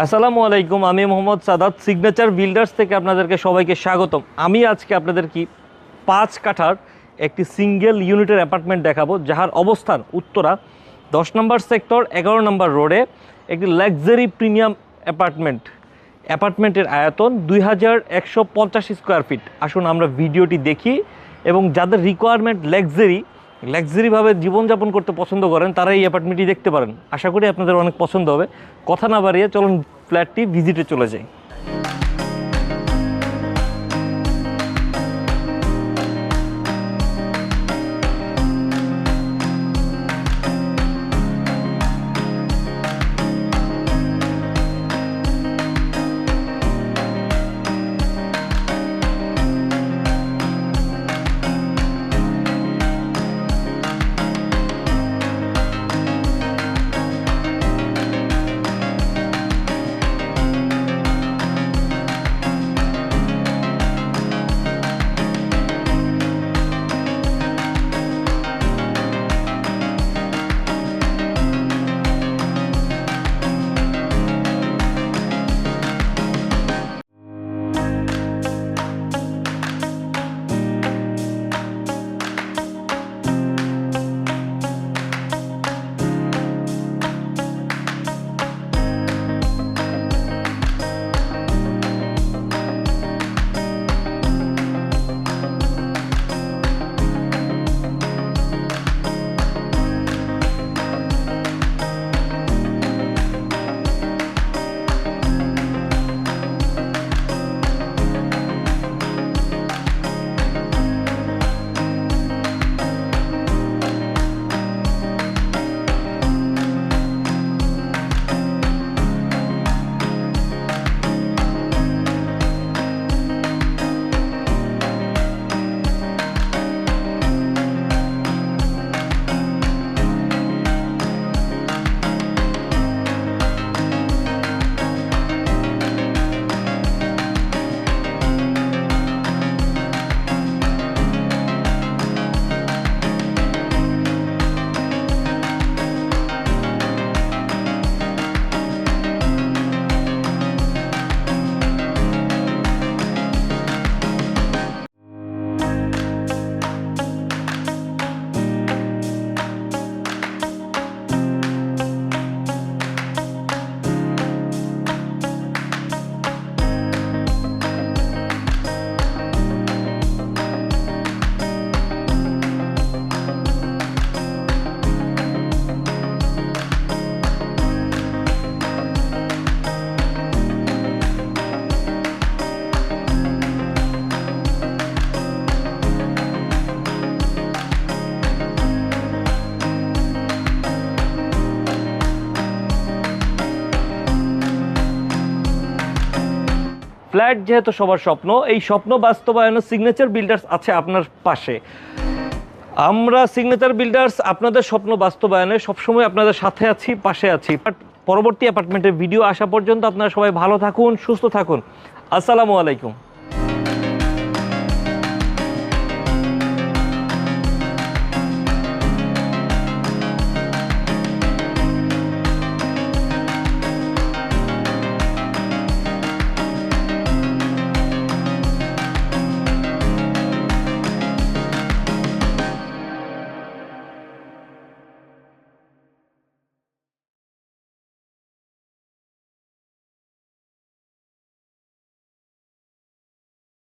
আসসালামু আলাইকুম, আমি মোহাম্মদ সাদাত সিগনেচার বিল্ডার্স থেকে আপনাদেরকে সবাইকে স্বাগতম। আমি আজকে আপনাদের 5 কাঠার একটি সিঙ্গেল ইউনিটের অ্যাপার্টমেন্ট দেখাবো, যার অবস্থান উত্তরা 10 নম্বর সেক্টর 11 নম্বর রোডে। একটি লাক্সারি প্রিমিয়াম অ্যাপার্টমেন্টের আয়তন 2150 স্কোয়ার ফিট। আসুন আমরা ভিডিওটি দেখি, এবং যাদের রিকোয়ারমেন্ট লাক্সারিভাবে জীবনযাপন করতে পছন্দ করেন তারা এই অ্যাপার্টমেন্টটি দেখতে পারেন। আশা করি আপনাদের অনেক পছন্দ হবে। কথা না বাড়িয়ে চলুন ফ্ল্যাটটি ভিজিটে চলে যাই। ফ্ল্যাট যেহেতু সবার স্বপ্ন, এই স্বপ্ন বাস্তবায়নে সিগনেচার বিল্ডার্স আছে আপনার পাশে। আমরা সিগনেচার বিল্ডার্স আপনাদের স্বপ্ন বাস্তবায়নে সবসময় আপনাদের সাথে আছি, পাশে আছি। পরবর্তী অ্যাপার্টমেন্টের ভিডিও আসা পর্যন্ত আপনারা সবাই ভালো থাকুন, সুস্থ থাকুন। আসসালামু আলাইকুম।